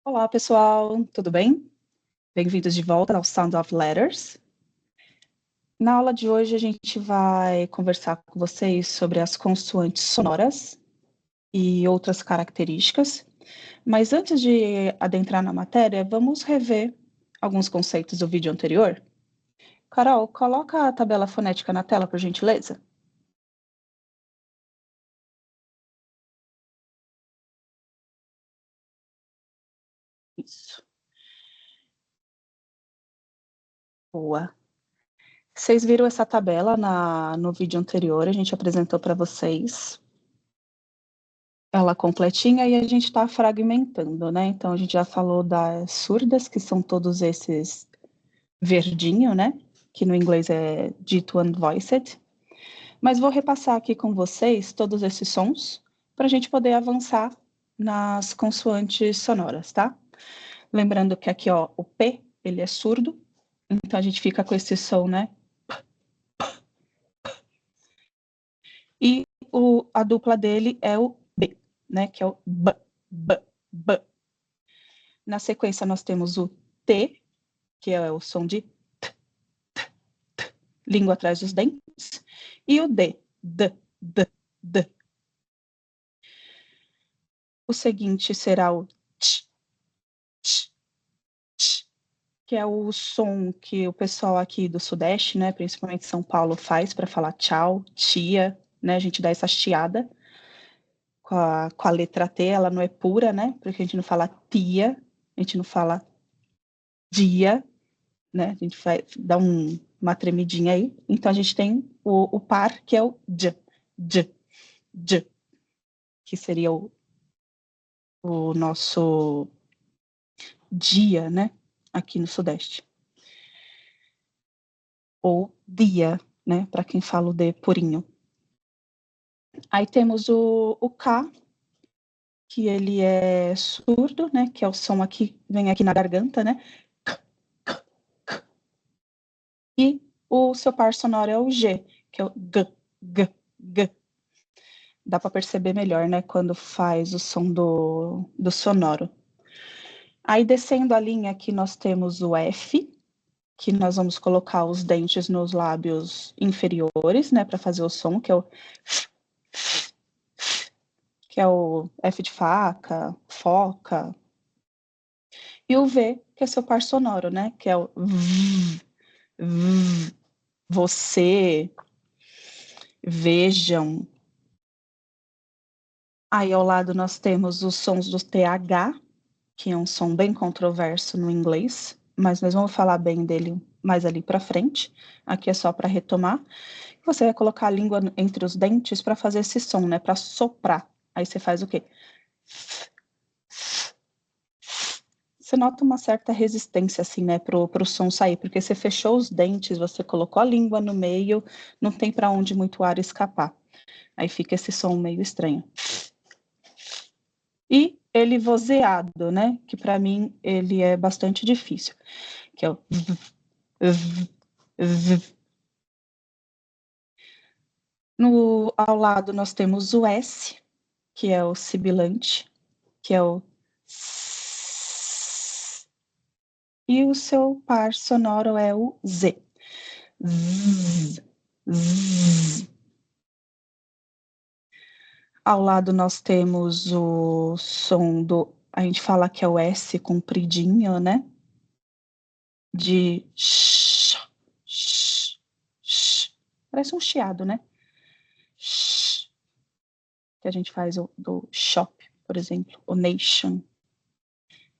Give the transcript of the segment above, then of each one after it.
Olá, pessoal, tudo bem? Bem-vindos de volta ao Sound of Letters. Na aula de hoje, a gente vai conversar com vocês sobre as consoantes sonoras e outras características. Mas antes de adentrar na matéria, vamos rever alguns conceitos do vídeo anterior. Carol, coloca a tabela fonética na tela, por gentileza. Isso. Boa. Vocês viram essa tabela no vídeo anterior, a gente apresentou para vocês ela completinha e a gente está fragmentando, né? Então, a gente já falou das surdas, que são todos esses verdinho, né? Que no inglês é dito unvoiced. Mas vou repassar aqui com vocês todos esses sons para a gente poder avançar nas consoantes sonoras, tá? Lembrando que aqui, ó, o P, ele é surdo, então a gente fica com esse som, né? E a dupla dele é o B, né? Que é o B, B, B. Na sequência, nós temos o T, que é o som de t, t, t, língua atrás dos dentes, e o D, D, D, D. O seguinte será o tch, tch, tch, que é o som que o pessoal aqui do Sudeste, né, principalmente São Paulo, faz para falar tchau, tia, né, a gente dá essa chiada com a letra T, ela não é pura, né, porque a gente não fala tia, a gente não fala dia, né? A gente vai dar uma tremidinha aí. Então, a gente tem o par, que é o j, j, que seria o nosso dia, né? Aqui no Sudeste. Ou dia, né? Para quem fala o D purinho. Aí temos o K, que ele é surdo, né? Que é o som aqui, vem aqui na garganta, né? E o seu par sonoro é o G, que é o G, G, G. Dá para perceber melhor, né, quando faz o som do sonoro. Aí, descendo a linha, aqui nós temos o F, que nós vamos colocar os dentes nos lábios inferiores, né, para fazer o som, que é o F de faca, foca. E o V, que é seu par sonoro, né, que é o V, V, você, vejam. Aí, ao lado, nós temos os sons do TH, que é um som bem controverso no inglês, mas nós vamos falar bem dele mais ali para frente. Aqui é só para retomar. Você vai colocar a língua entre os dentes para fazer esse som, né? Para soprar. Aí você faz o quê? Você nota uma certa resistência, assim, né, pro som sair, porque você fechou os dentes, você colocou a língua no meio, não tem para onde muito ar escapar. Aí fica esse som meio estranho. E ele vozeado, né, que para mim ele é bastante difícil, que é o ao lado nós temos o S, que é o sibilante, que é o S, e o seu par sonoro é o Z. Z, Z. Ao lado nós temos o som do, a gente fala que é o S compridinho, né? De sh, sh, sh. Parece um chiado, né? Sh, que a gente faz do shop, por exemplo, o nation.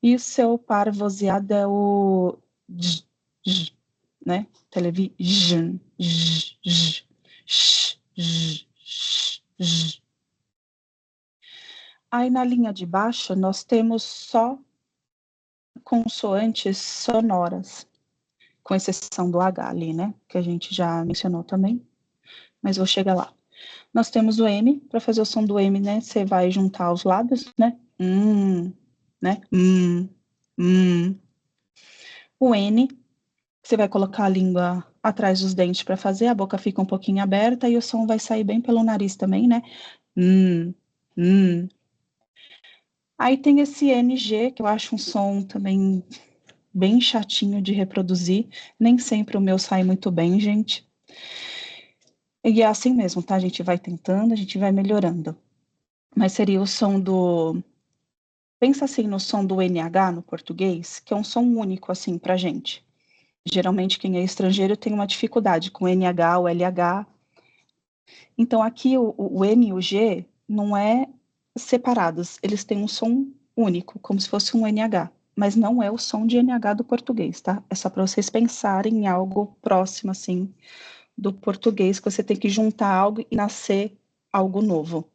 E o seu par vozeado é o j, j, né? Television. J, j, sh, j, sh, j. Aí na linha de baixo nós temos só consoantes sonoras, com exceção do H ali, né? Que a gente já mencionou também, mas vou chegar lá. Nós temos o M, para fazer o som do M, né? Você vai juntar os lábios, né? Né? O N, você vai colocar a língua atrás dos dentes para fazer, a boca fica um pouquinho aberta e o som vai sair bem pelo nariz também, né? Aí tem esse NG, que eu acho um som também bem chatinho de reproduzir. Nem sempre o meu sai muito bem, gente. E é assim mesmo, tá? A gente vai tentando, a gente vai melhorando. Mas seria o som do... Pensa assim no som do NH no português, que é um som único, assim, pra gente. Geralmente, quem é estrangeiro tem uma dificuldade com o NH, o LH. Então, aqui o N e o G não é separados, eles têm um som único, como se fosse um NH, mas não é o som de NH do português, tá? É só para vocês pensarem em algo próximo, assim, do português, que você tem que juntar algo e nascer algo novo.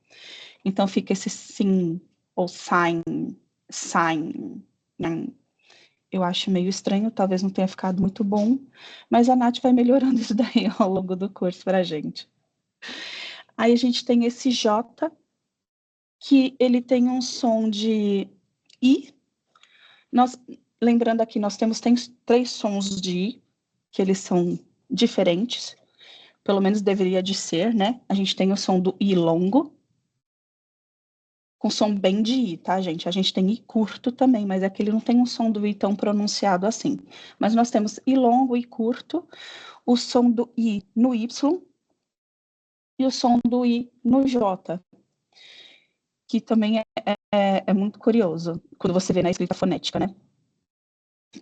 Então, fica esse sim, ou sign, sign. Eu acho meio estranho, talvez não tenha ficado muito bom, mas a Nath vai melhorando isso daí ao longo do curso para a gente. Aí a gente tem esse J, que ele tem um som de I. Nós, lembrando aqui, nós temos três sons de I, que eles são diferentes, pelo menos deveria de ser, né? A gente tem o som do I longo, com som bem de I, tá, gente? A gente tem I curto também, mas aqui ele não tem um som do I tão pronunciado assim. Mas nós temos I longo, I curto, o som do I no Y e o som do I no J, que também é muito curioso quando você vê na escrita fonética, né?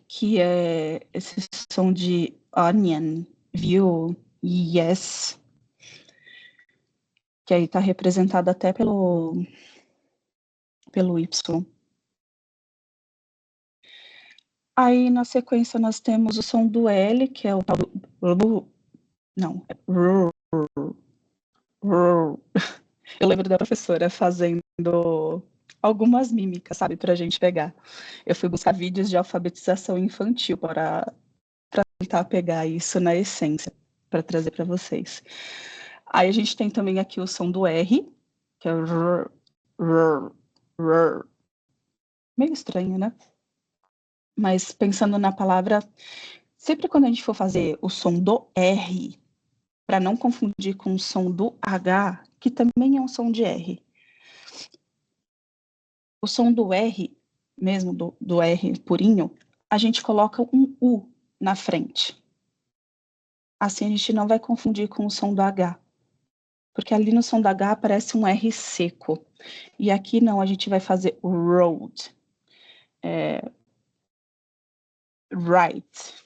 Que é esse som de onion, view, yes, que aí está representado até pelo Y. Aí na sequência nós temos o som do L, que é o tal do... Não, é... Eu lembro da professora fazendo algumas mímicas, sabe, para a gente pegar. Eu fui buscar vídeos de alfabetização infantil para tentar pegar isso na essência, para trazer para vocês. Aí a gente tem também aqui o som do R, que é o r, r, r. Meio estranho, né? Mas pensando na palavra, sempre quando a gente for fazer o som do R, para não confundir com o som do H, que também é um som de R. O som do R, mesmo do R purinho, a gente coloca um U na frente. Assim a gente não vai confundir com o som do H. Porque ali no som da H aparece um R seco. E aqui não, a gente vai fazer road. Right.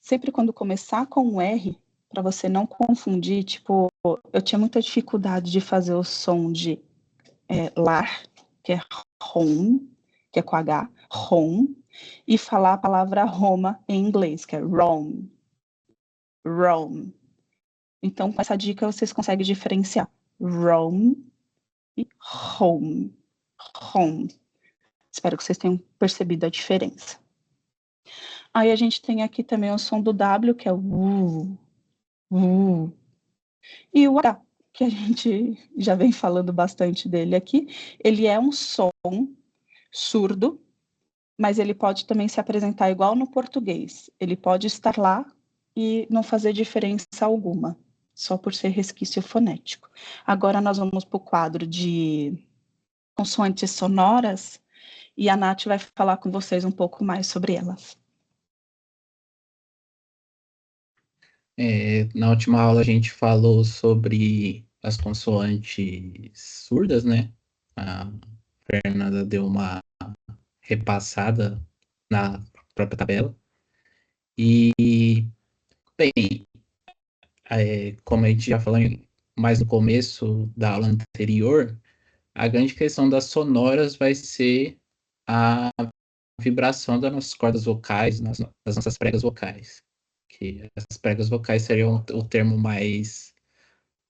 Sempre quando começar com um R, para você não confundir, tipo, eu tinha muita dificuldade de fazer o som de lar, que é home, que é com H, home, e falar a palavra Roma em inglês, que é Rome. Rome. Então, com essa dica, vocês conseguem diferenciar Rome e home. Home. Espero que vocês tenham percebido a diferença. Aí a gente tem aqui também o som do W, que é o e o H, que a gente já vem falando bastante dele aqui. Ele é um som surdo, mas ele pode também se apresentar igual no português. Ele pode estar lá e não fazer diferença alguma, só por ser resquício fonético. Agora nós vamos para o quadro de consoantes sonoras e a Nath vai falar com vocês um pouco mais sobre elas. Na última aula a gente falou sobre as consoantes surdas, né? A Fernanda deu uma repassada na própria tabela. E, bem, como a gente já falou mais no começo da aula anterior, a grande questão das sonoras vai ser a vibração das nossas cordas vocais, das nossas pregas vocais. Que as pregas vocais seriam o termo mais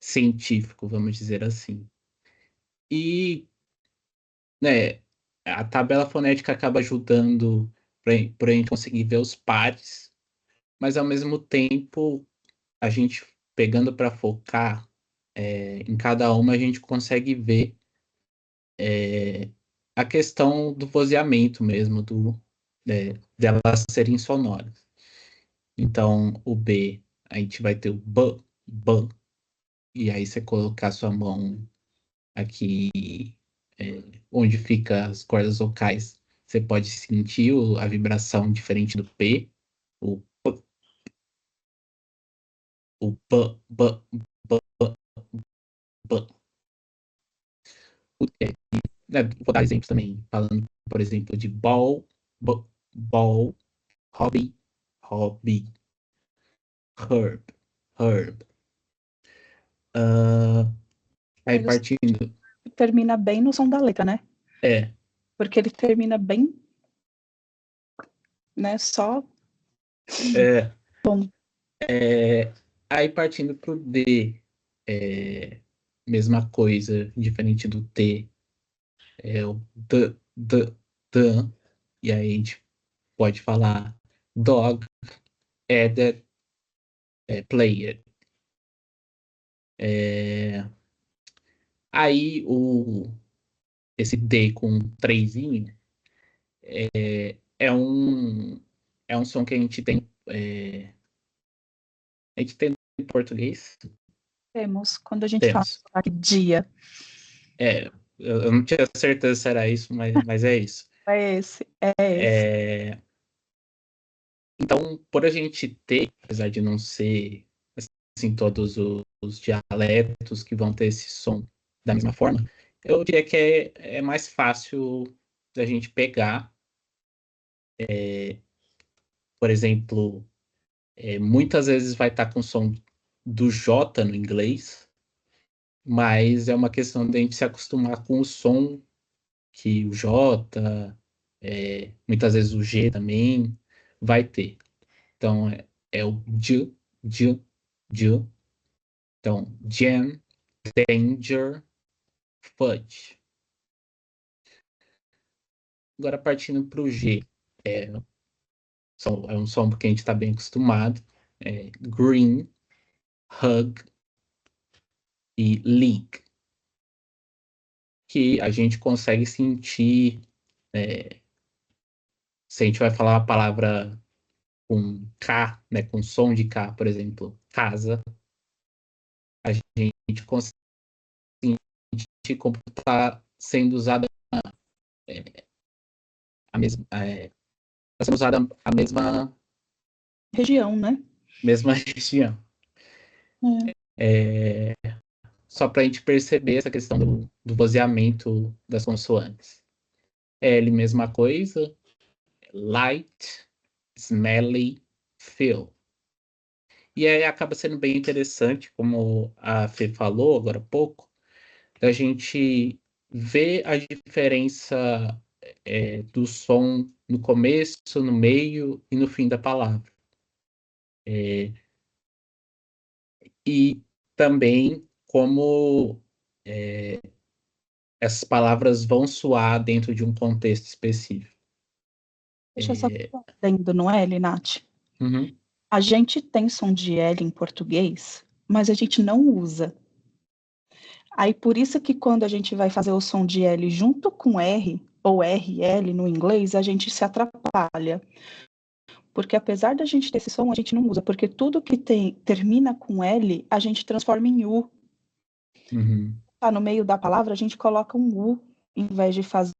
científico, vamos dizer assim. E, né, a tabela fonética acaba ajudando para a gente conseguir ver os pares, mas ao mesmo tempo, a gente pegando para focar em cada uma, a gente consegue ver a questão do vozeamento mesmo, delas serem sonoras. Então, o B, a gente vai ter o B, B, e aí você colocar sua mão aqui onde fica as cordas vocais, você pode sentir a vibração diferente do P, o P, o P, B, B, B. Né, vou dar exemplos também, falando, por exemplo, de ball, ball, hobby, hobby, herb, herb. Aí Aí partindo. termina bem no som da letra, né? É. Porque ele termina bem, né? Só. É. Bom. Aí partindo pro D, mesma coisa, diferente do T, é o D, e aí a gente pode falar dog, added, player. Aí esse D com trezinho é um som que a gente tem em português. Temos, quando a gente fala Temos. dia. Eu não tinha certeza se era isso, mas é isso. É esse, é esse. Então, por a gente ter, apesar de não ser assim, todos os dialetos que vão ter esse som da mesma forma, eu diria que é mais fácil da gente pegar. Por exemplo, muitas vezes vai estar com o som do J no inglês, mas é uma questão da gente se acostumar com o som que o J, muitas vezes o G também vai ter. Então, é o J, J, J. Então, jam, danger, fudge. Agora, partindo para o G, é um som que a gente está bem acostumado. Green, hug e leak. Que a gente consegue sentir, se a gente vai falar uma palavra com K, né, com som de K, por exemplo, casa, a gente consegue sentir como está sendo usada a mesma, tá sendo usada a Região, né? mesma região. Só para a gente perceber essa questão do vozeamento das consoantes. L, mesma coisa. Light, smelly, feel. E aí acaba sendo bem interessante, como a Fê falou agora há pouco, da gente ver a diferença do som no começo, no meio e no fim da palavra. E também como essas palavras vão soar dentro de um contexto específico. Deixa eu só entendendo, não é, Nath? Uhum. A gente tem som de L em português, mas a gente não usa. Aí por isso que quando a gente vai fazer o som de L junto com R, ou RL no inglês, a gente se atrapalha. Porque apesar da gente ter esse som, a gente não usa, porque tudo que termina com L, a gente transforma em U. Uhum. Tá no meio da palavra, a gente coloca um U, em vez de fazer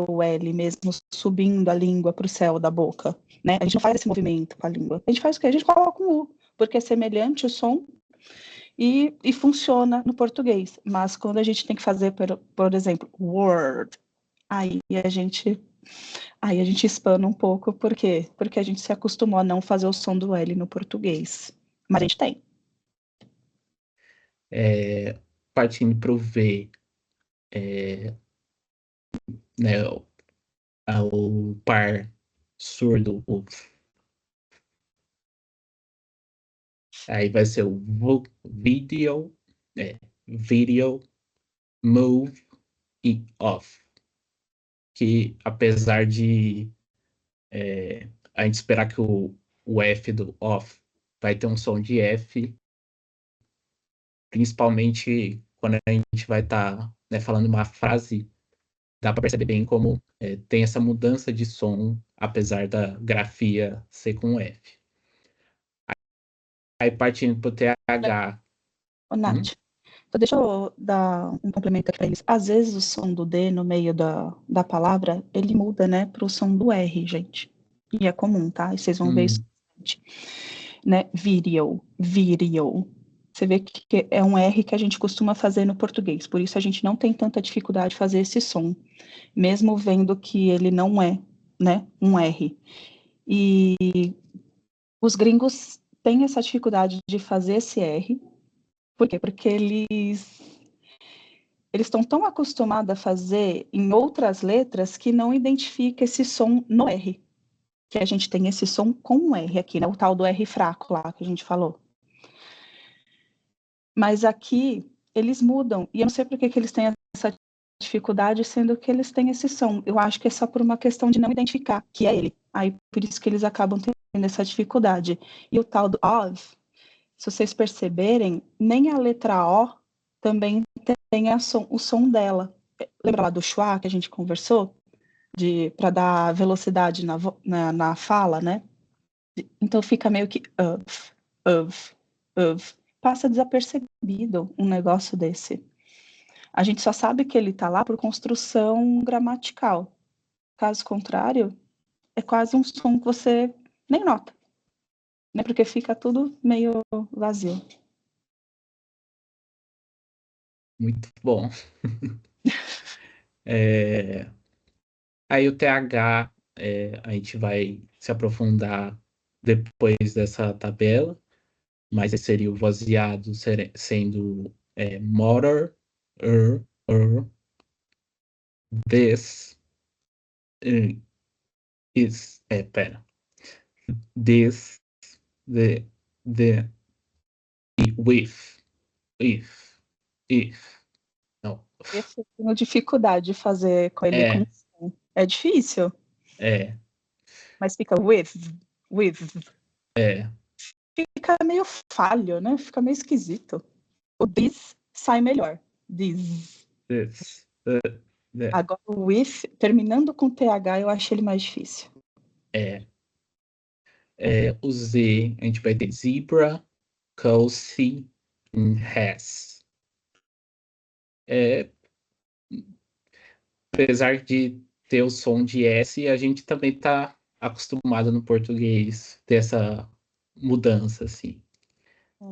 o L mesmo, subindo a língua para o céu da boca. Né? A gente não faz esse movimento com a língua. A gente faz o quê? A gente coloca um U, porque é semelhante o som e funciona no português. Mas quando a gente tem que fazer, por exemplo, word, aí a gente espana um pouco, por quê? Porque a gente se acostumou a não fazer o som do L no português. Mas a gente tem. Partindo para o V, né, o par surdo, o aí vai ser o video, video, move e off. Que apesar de a gente esperar que o F do off vai ter um som de F, principalmente quando a gente vai estar falando uma frase, dá para perceber bem como tem essa mudança de som, apesar da grafia ser com F. Aí partindo para o TH. Ô, Nath, Então, deixa eu dar um complemento aqui para eles. Às vezes o som do D no meio da palavra, ele muda, né, para o som do R, gente. E é comum, tá? E vocês vão ver isso, né? Video. Você vê que é um R que a gente costuma fazer no português, por isso a gente não tem tanta dificuldade de fazer esse som, mesmo vendo que ele não é, né, um R. E os gringos têm essa dificuldade de fazer esse R. Por quê? Porque eles estão tão acostumados a fazer em outras letras que não identifica esse som no R. Que a gente tem esse som com um R aqui, né? O tal do R fraco lá que a gente falou. Mas aqui eles mudam, e eu não sei por que eles têm essa dificuldade, sendo que eles têm esse som. Eu acho que é só por uma questão de não identificar que é ele. Aí por isso que eles acabam tendo essa dificuldade. E o tal do of, se vocês perceberem, nem a letra O também tem o som dela. Lembra lá do schwa que a gente conversou? Para dar velocidade na fala, né? Então fica meio que of. Passa desapercebido um negócio desse. A gente só sabe que ele está lá por construção gramatical. Caso contrário, é quase um som que você nem nota, né? Porque fica tudo meio vazio. Muito bom. Aí o TH, a gente vai se aprofundar depois dessa tabela, mas esse seria o vozeado sendo motor, this, is, pera, this, the, e if, não, Esse eu tenho dificuldade de fazer com ele com é, som. É difícil, é, mas fica with. é, Fica meio falho, né? Fica meio esquisito. O this sai melhor. This. this, Agora o with, terminando com TH, eu acho ele mais difícil. o Z, a gente vai ter zebra, cozy, has. Apesar de ter o som de S, a gente também está acostumado no português ter essa mudança, assim.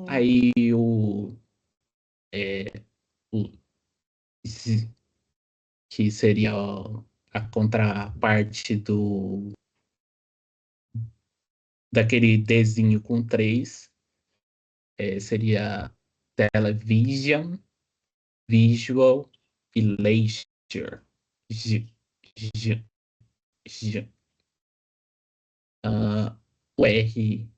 Aí o Z, que seria a contraparte daquele Dzinho com 3, seria television, visual e leisure. G, G, G. O R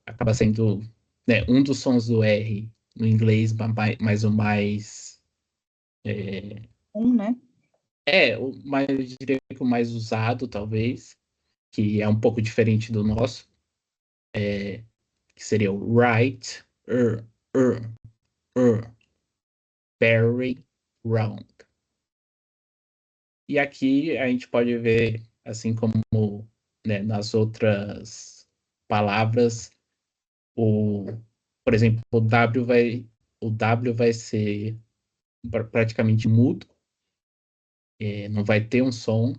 acaba sendo, né, um dos sons do R no inglês, mas o mais Né? o mais, eu diria que o mais usado, talvez, que é um pouco diferente do nosso, que seria o right, er, very round. E aqui a gente pode ver, assim como, né, nas outras palavras, por exemplo, o W vai ser praticamente mudo, não vai ter um som.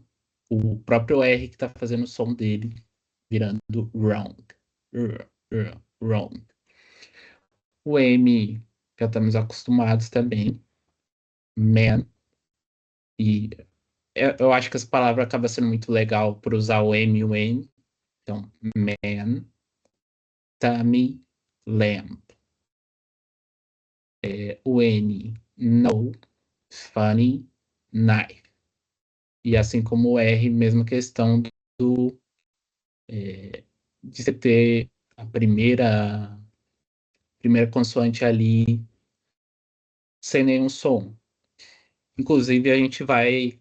O próprio R que está fazendo o som dele, virando round. Round. O M, já estamos acostumados também. Man. E eu acho que essa palavra acaba sendo muito legal por usar o M e o N. Então, man, tummy, lamp. O N, no, funny, knife. E assim como o R, mesma questão de você ter a primeira consoante ali sem nenhum som. Inclusive, a gente vai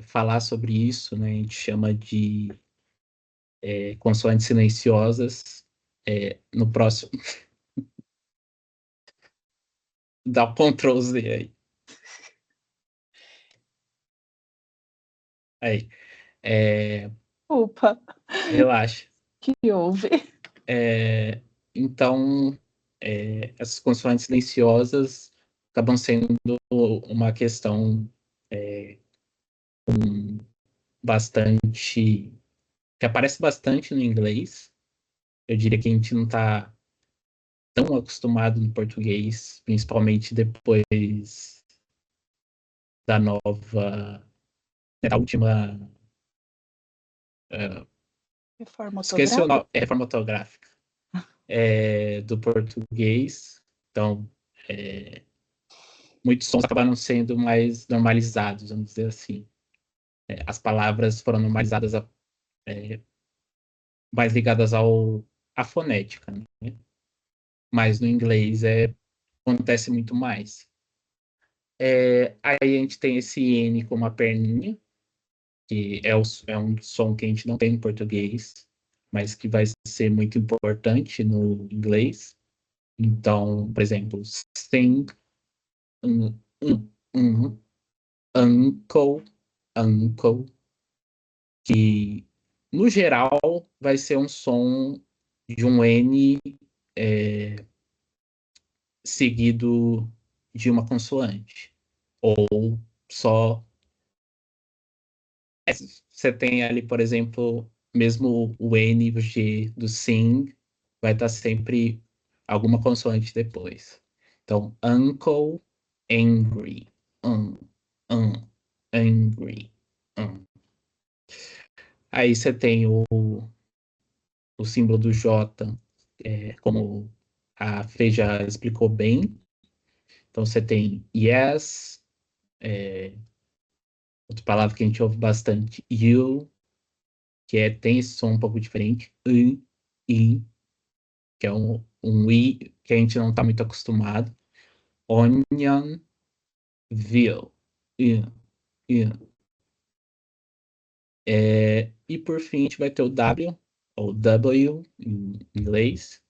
falar sobre isso, né? A gente chama de consoantes silenciosas no próximo. Dá o Ctrl Z aí. Aí. Opa, Relaxa. que houve? Então, essas consoantes silenciosas acabam sendo uma questão bastante... que aparece bastante no inglês. Eu diria que a gente não está tão acostumado no português, principalmente depois da nova... da última... Reforma esqueci o ortográfica? nome, reforma ortográfica do português. Então, muitos sons acabaram sendo mais normalizados, vamos dizer assim. As palavras foram normalizadas, mais ligadas à fonética, né? Mas no inglês acontece muito mais. Aí a gente tem esse N como a perninha, que é um som que a gente não tem em português, mas que vai ser muito importante no inglês. Então, por exemplo, sing, um, uncle, uncle, que no geral vai ser um som de um N seguido de uma consoante. Ou só. Você tem ali, por exemplo, mesmo o N o G do sing, vai estar sempre alguma consoante depois. Então, uncle, angry, um, angry, um. Aí você tem o símbolo do J, como a Fê já explicou bem. Então você tem yes, outra palavra que a gente ouve bastante, you, tem esse som um pouco diferente, I, que é um I que a gente não está muito acostumado. Onion, veal, I, I. E por fim a gente vai ter o W, ou W em inglês,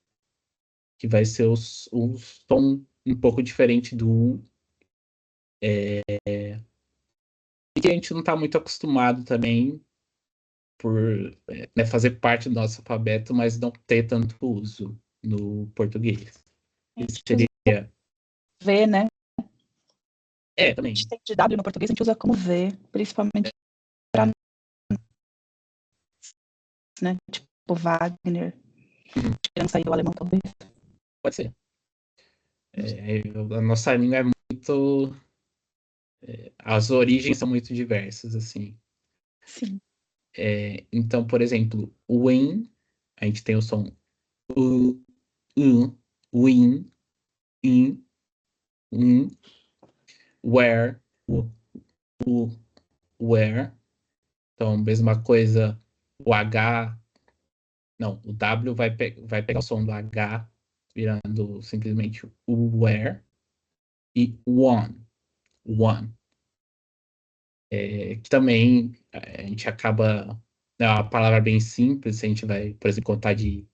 que vai ser o som um pouco diferente do U, e que a gente não está muito acostumado também por né, fazer parte do nosso alfabeto, mas não ter tanto uso no português. Isso seria... V, né? A também. gente tem de W no português, a gente usa como V, principalmente para né? Tipo Wagner, querendo sair do alemão, talvez. Pode ser. A nossa língua é muito... as origens são muito diversas, assim. Sim. Então, por exemplo, o win, a gente tem o som U, win, in, where, where. Então, mesma coisa, o H, não, o W vai pegar o som do H, virando simplesmente o where, e one. Que também a gente acaba, é uma palavra bem simples, a gente vai, por exemplo, contar de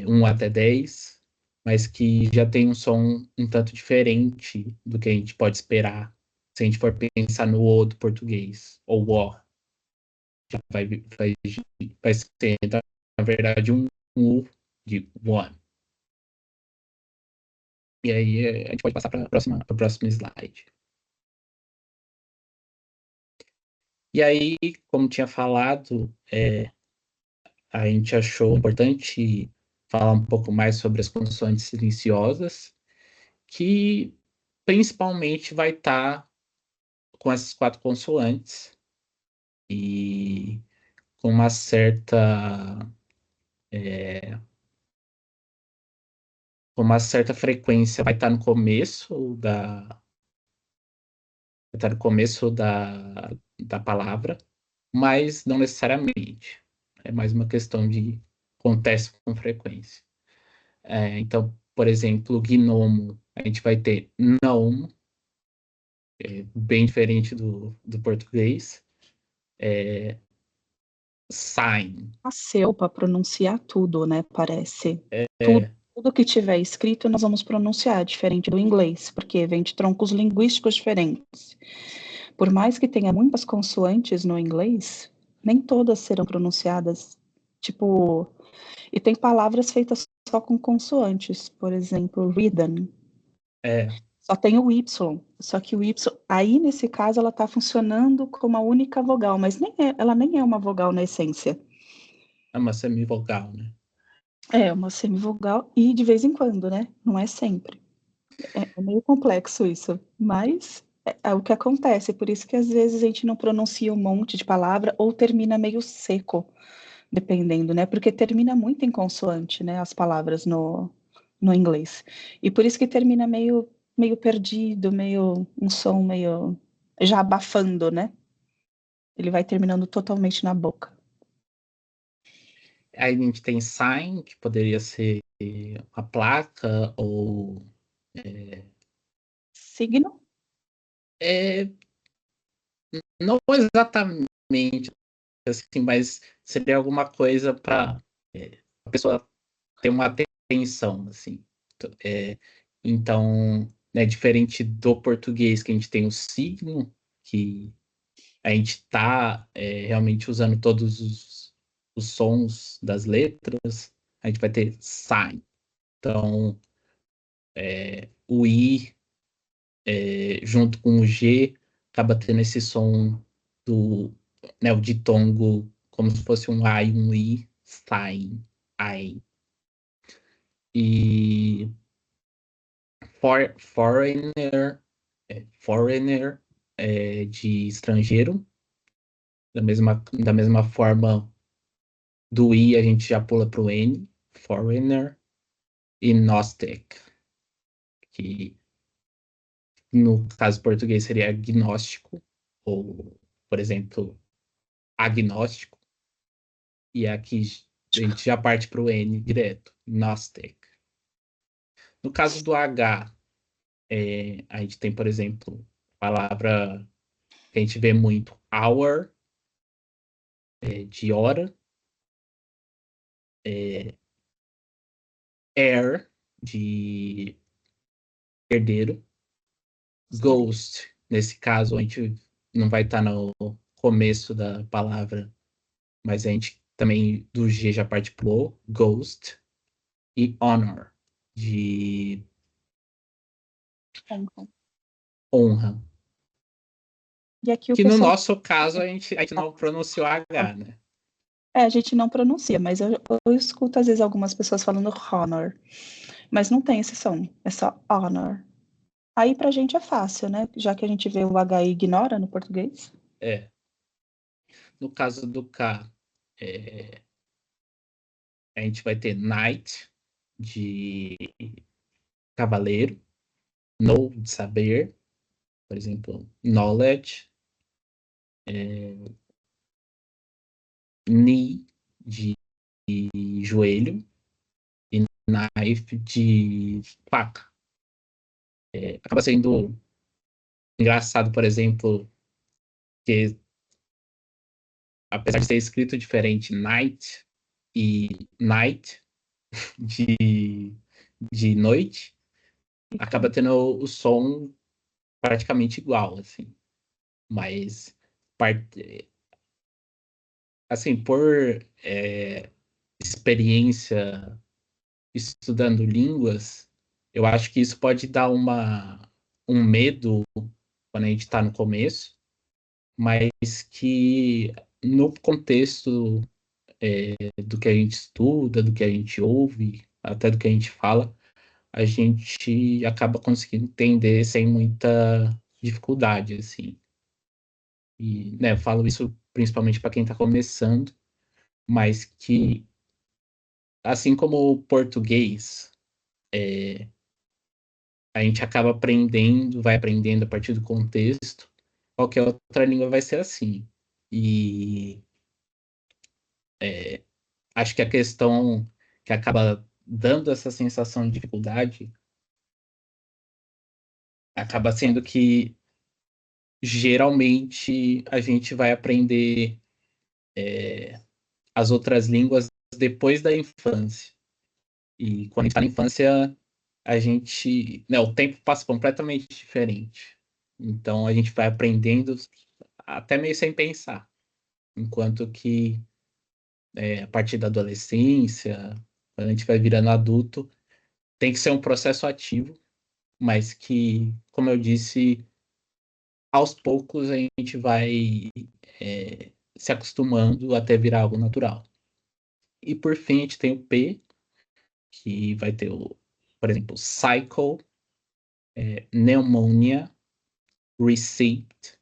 1 até 10, mas que já tem um som um tanto diferente do que a gente pode esperar se a gente for pensar no O do português, ou O. Já vai ser, na verdade, um U de one. E aí a gente pode passar para o próximo slide. E aí, como tinha falado, a gente achou importante falar um pouco mais sobre as consoantes silenciosas, que principalmente vai estar com essas 4 consoantes e com uma certa frequência vai estar no começo da palavra, mas não necessariamente. É mais uma questão de acontece com frequência. Então, por exemplo, gnomo, a gente vai ter não, bem diferente do português. Sign. Nasceu para pronunciar tudo, né? Parece. É, Tudo que tiver escrito nós vamos pronunciar, diferente do inglês, porque vem de troncos linguísticos diferentes. Por mais que tenha muitas consoantes no inglês, nem todas serão pronunciadas. Tipo, e tem palavras feitas só com consoantes, por exemplo, rhythm. É, Só tem o Y, só que o Y, aí nesse caso, ela está funcionando como a única vogal, mas ela nem é uma vogal na essência. é uma semivogal, né? É uma semivogal e de vez em quando, né? Não é sempre. É meio complexo isso, mas é o que acontece. Por isso que às vezes a gente não pronuncia um monte de palavra ou termina meio seco, dependendo, né? Porque termina muito em consoante, né? As palavras no inglês. E por isso que termina meio perdido, meio um som meio já abafando, né? Ele vai terminando totalmente na boca. Aí a gente tem sign, que poderia ser a placa, ou Signo? é, não exatamente assim, mas seria alguma coisa para a pessoa ter uma atenção, assim. É, então, né, diferente do português, que a gente tem o signo, que a gente está realmente usando todos os sons das letras, a gente vai ter sign. Então, o I junto com o G acaba tendo esse som do, né, o ditongo como se fosse um A e um I, sign, I. E foreigner de estrangeiro, da mesma forma do I a gente já pula para o N, foreigner, e Gnostic, que no caso português seria agnóstico, ou, por exemplo, agnóstico, e aqui a gente já parte para o N direto, Gnostic. No caso do H, a gente tem, por exemplo, palavra que a gente vê muito, hour, de hora, heir, de herdeiro, ghost, nesse caso a gente não vai estar no começo da palavra, mas a gente também do G já parte pro ghost, e honor, de Honra. honra. E aqui o Que no pessoal. nosso caso a gente não pronunciou H, né? É, a gente não pronuncia, mas eu escuto às vezes algumas pessoas falando honor, mas não tem esse som, é só honor. Aí pra gente é fácil, né? Já que a gente vê o H e ignora no português. É. No caso do K, é, a gente vai ter knight, de cavaleiro, know, de saber, por exemplo, knowledge, knee, de joelho, e knife, de faca. Acaba sendo engraçado, por exemplo, que apesar de ser escrito diferente, night e night, de, de noite, acaba tendo o som praticamente igual, assim. Mas, assim, por experiência estudando línguas, eu acho que isso pode dar um medo quando a gente está no começo, mas que no contexto do que a gente estuda, do que a gente ouve, até do que a gente fala, a gente acaba conseguindo entender sem muita dificuldade, assim. E, né, eu falo isso principalmente para quem está começando, mas que, assim como o português, a gente acaba aprendendo, vai aprendendo a partir do contexto, qualquer outra língua vai ser assim. E acho que a questão que acaba dando essa sensação de dificuldade acaba sendo que geralmente a gente vai aprender as outras línguas depois da infância. E quando a gente está na infância, a gente, né, o tempo passa completamente diferente. Então a gente vai aprendendo até meio sem pensar. Enquanto que a partir da adolescência, quando a gente vai virando adulto, tem que ser um processo ativo, mas que, como eu disse, aos poucos a gente vai se acostumando até virar algo natural. E por fim, a gente tem o P, que vai ter, por exemplo, cycle, pneumonia, receipt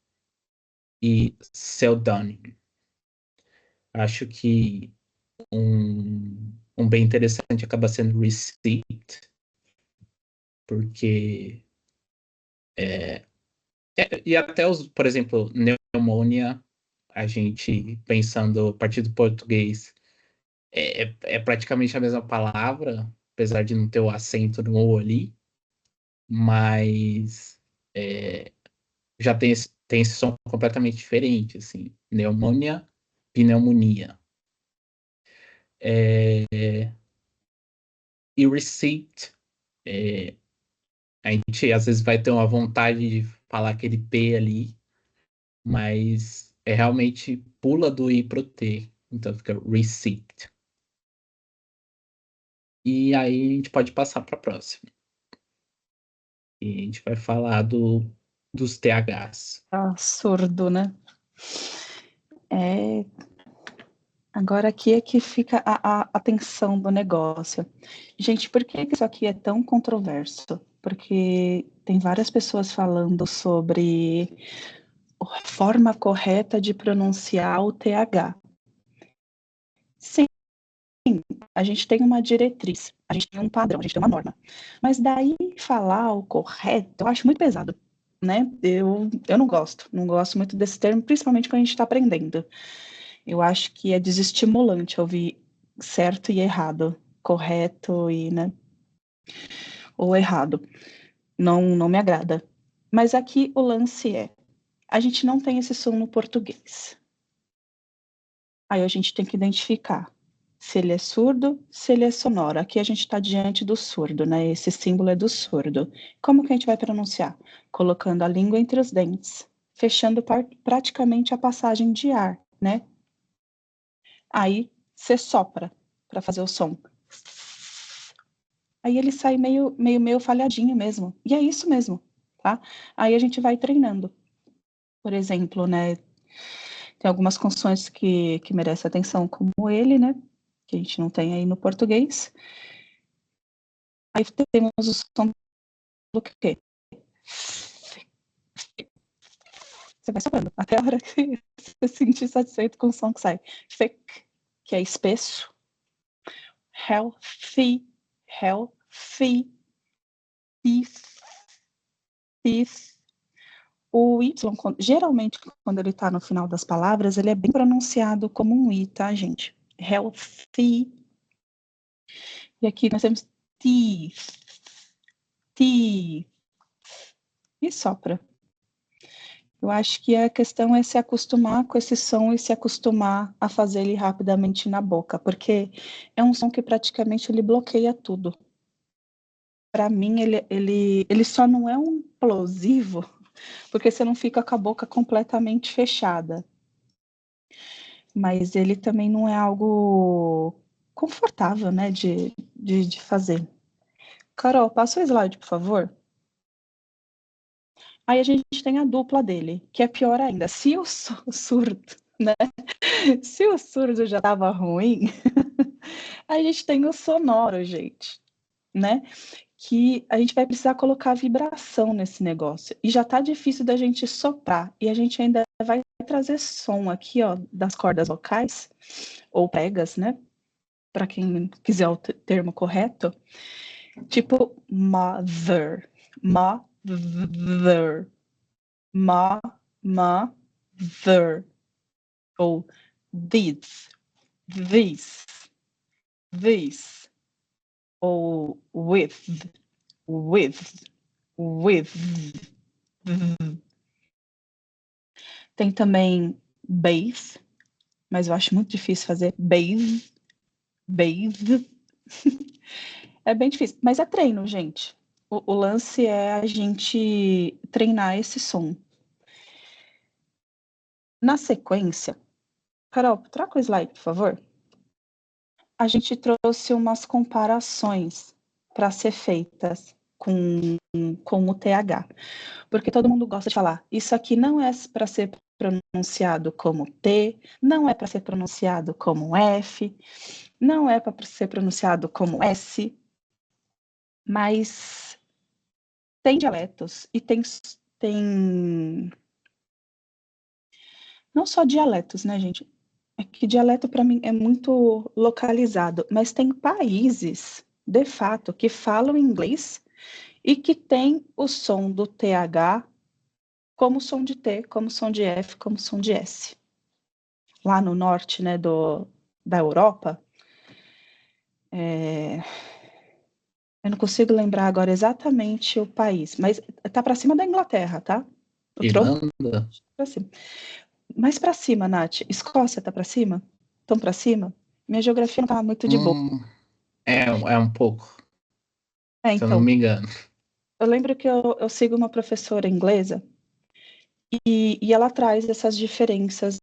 e pseudonym. Acho que um bem interessante acaba sendo receipt, porque e até os, por exemplo, pneumonia, a gente pensando a partir do português, é praticamente a mesma palavra, apesar de não ter o acento no O ali, mas já tem esse som completamente diferente, assim, pneumonia, pneumonia. E receipt, a gente às vezes vai ter uma vontade de falar aquele P ali, mas realmente pula do I pro T, então fica receipt. E aí a gente pode passar para a próxima. E a gente vai falar dos THs. Surdo, né? Agora aqui é que fica a tensão do negócio. Gente, por que isso aqui é tão controverso? Porque tem várias pessoas falando sobre a forma correta de pronunciar o TH. Sim, a gente tem uma diretriz, a gente tem um padrão, a gente tem uma norma. Mas daí falar o correto, eu acho muito pesado, né? Eu não gosto muito desse termo, principalmente quando a gente está aprendendo. Eu acho que é desestimulante ouvir certo e errado, correto e, né, ou errado. Não me agrada. Mas aqui o lance é, a gente não tem esse som no português. Aí a gente tem que identificar se ele é surdo, se ele é sonoro. Aqui a gente está diante do surdo, né? Esse símbolo é do surdo. Como que a gente vai pronunciar? Colocando a língua entre os dentes, fechando praticamente a passagem de ar, né? Aí você sopra para fazer o som. Aí ele sai meio falhadinho mesmo. E é isso mesmo, tá? Aí a gente vai treinando. Por exemplo, né? Tem algumas consoantes que merecem atenção, como ele, né? Que a gente não tem aí no português. Aí temos o som do quê? Você vai soprando até a hora que você se sentir satisfeito com o som que sai. Thick, que é espesso. Healthy, teeth. O Y, geralmente, quando ele está no final das palavras, ele é bem pronunciado como um I, tá, gente? Healthy. E aqui nós temos teeth. E sopra. Eu acho que a questão é se acostumar com esse som e se acostumar a fazer ele rapidamente na boca, porque é um som que praticamente ele bloqueia tudo. Para mim, ele só não é um plosivo, porque você não fica com a boca completamente fechada. Mas ele também não é algo confortável, né, de fazer. Carol, passa o slide, por favor. Aí a gente tem a dupla dele, que é pior ainda. Se o surdo, né? Se o surdo já estava ruim, a gente tem o sonoro, gente, né? Que a gente vai precisar colocar vibração nesse negócio. E já tá difícil da gente soprar. E a gente ainda vai trazer som aqui, ó, das cordas vocais, ou pregas, né? Para quem quiser o termo correto. Tipo mother, mother, ou this, ou with. Tem também bathe, mas eu acho muito difícil fazer bathe. É bem difícil, mas é treino, gente. O lance é a gente treinar esse som. Na sequência, Carol, troca o slide, por favor. a gente trouxe umas comparações para ser feitas com o TH. Porque todo mundo gosta de falar, isso aqui não é para ser pronunciado como T, não é para ser pronunciado como F, não é para ser pronunciado como S, mas tem dialetos e tem não só dialetos, né, gente? É que dialeto para mim é muito localizado, mas tem países, de fato, que falam inglês e que tem o som do TH como som de T, como som de F, como som de S. Lá no norte, né, da Europa, eu não consigo lembrar agora exatamente o país, mas tá para cima da Inglaterra, tá? O troco Irlanda? para cima. Mais para cima, Nath. Escócia tá para cima? Tão para cima? Minha geografia não tá muito de boa. É um pouco, se eu não Então, me engano. eu lembro que eu sigo uma professora inglesa e ela traz essas diferenças